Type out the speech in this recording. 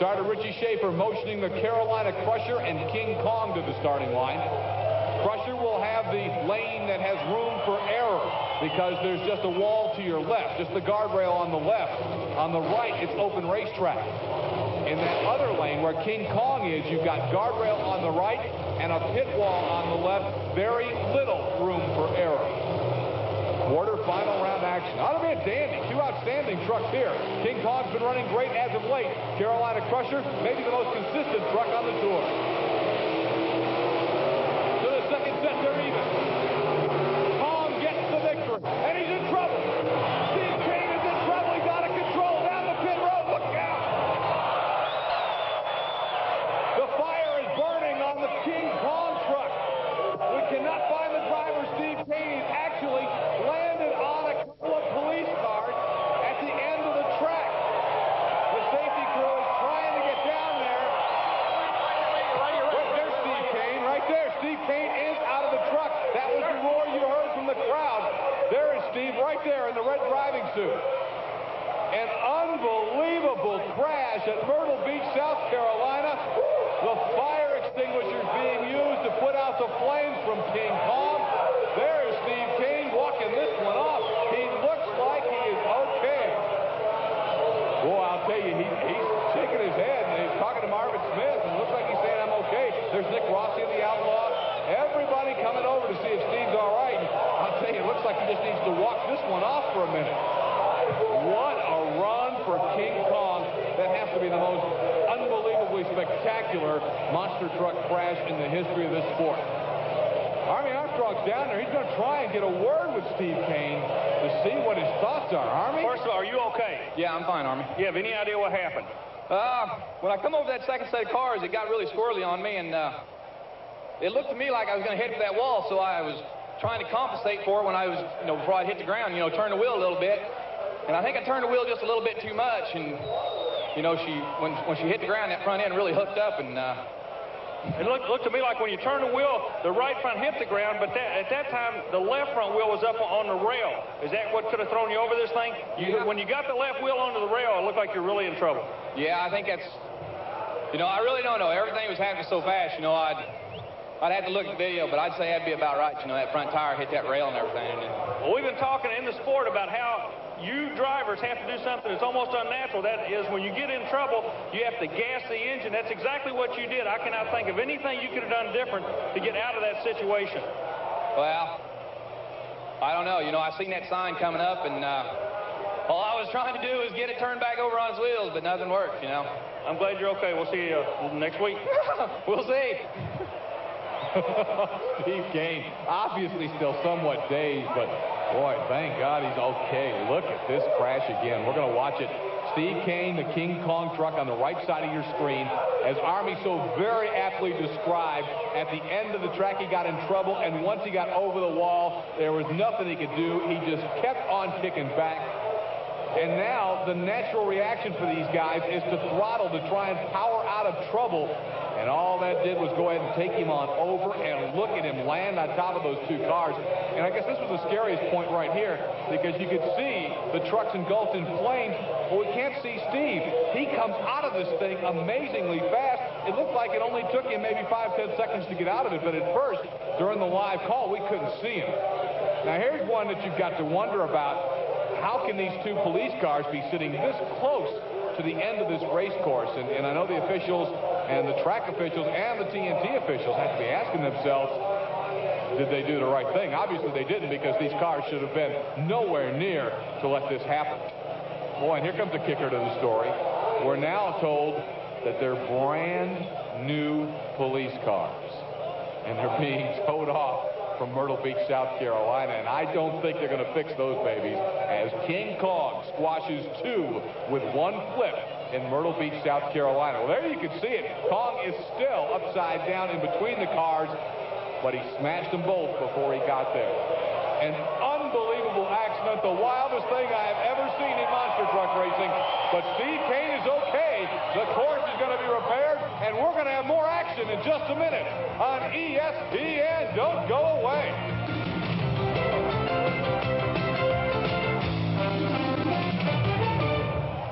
Starter Richie Schaefer motioning the Carolina Crusher and King Kong to the starting line. Crusher will have the lane that has room for error because there's just a wall to your left, just the guardrail on the left. On the right, it's open racetrack. In that other lane where King Kong is, you've got guardrail on the right and a pit wall on the left. Very little room for error. Quarter-final round action. Ought to be a dandy. Two outstanding trucks here. King Kong's been running great as of late. Carolina Crusher, maybe the most consistent truck on the tour. To the second set, they're even. Kong gets the victory, and he's in trouble. Steve Kane is in trouble. He's out of control down the pit road. Look out! The fire is burning on the King Kong truck. We cannot find the driver, Steve Kane. He's actually landed on a couple of police cars at the end of the track. The safety crew is trying to get down there. There's Steve Kane, right there. Steve Kane is out of the truck. That was the roar you heard from the crowd. There is Steve right there in the red driving suit. An unbelievable crash at Myrtle Beach, South Carolina. The fire extinguishers being used to put out the flames from King Kong. There's Steve Kane walking this one off. He looks like he is okay. Boy, I'll tell you, he's shaking his head and he's talking to Marvin Smith and looks like he's saying, I'm okay. There's Nick Rossi, the outlaw. Everybody coming over to see if Steve's all right. And I'll tell you, it looks like he just needs to walk this one off for a minute. What a run for King Kong. That has to be the most unbelievably spectacular monster truck crash in the history of this sport. Army Armstrong's down there. He's going to try and get a word with Steve Kane to see what his thoughts are. Army? First of all, are you okay? Yeah, I'm fine, Army. You have any idea what happened? When I come over that second set of cars, it got really squirrely on me, and it looked to me like I was going to hit that wall, so I was trying to compensate for it when I was, before I hit the ground, turn the wheel a little bit. And I think I turned the wheel just a little bit too much, and, when she hit the ground, that front end really hooked up, and it looked to me like when you turn the wheel, the right front hit the ground, but at that time, the left front wheel was up on the rail. Is that what could have thrown you over this thing? When you got the left wheel onto the rail, it looked like you're really in trouble. Yeah, I think that's, I really don't know. Everything was happening so fast, I'd have to look at the video, but I'd say that'd be about right. That front tire hit that rail and everything. Well, we've been talking in the sport about how you drivers have to do something that's almost unnatural. That is, when you get in trouble, you have to gas the engine. That's exactly what you did. I cannot think of anything you could have done different to get out of that situation. Well, I don't know. I seen that sign coming up, and all I was trying to do was get it turned back over on its wheels, but nothing worked, I'm glad you're okay. We'll see you next week. We'll see. Steve Kane, obviously still somewhat dazed, but boy, thank God he's okay. Look at this crash again. We're going to watch it. Steve Kane, the King Kong truck on the right side of your screen. As Army so very aptly described, at the end of the track he got in trouble, and once he got over the wall, there was nothing he could do. He just kept on kicking back. And now the natural reaction for these guys is to throttle to try and power out of trouble. And all that did was go ahead and take him on over, and look at him land on top of those two cars. And I guess this was the scariest point right here, because you could see the trucks engulfed in flames, but we can't see Steve. He comes out of this thing amazingly fast. It looked like it only took him maybe 5-10 seconds to get out of it, but at first, during the live call, we couldn't see him. Now here's one that you've got to wonder about. How can these two police cars be sitting this close to the end of this race course? And I know the officials and the track officials and the TNT officials have to be asking themselves, did they do the right thing? Obviously they didn't, because these cars should have been nowhere near to let this happen. Boy, and here comes the kicker to the story. We're now told that they're brand new police cars, and they're being towed off from Myrtle Beach, South Carolina, and I don't think they're going to fix those babies, as King Kong squashes two with one flip in Myrtle Beach, South Carolina. Well, there you can see it. Kong is still upside down in between the cars, but he smashed them both before he got there. An unbelievable accident, the wildest thing I have ever seen in monster truck racing, but Steve Kane is okay. The course is going to be repaired, and we're going to have more action in just a minute on ESPN. Don't go away.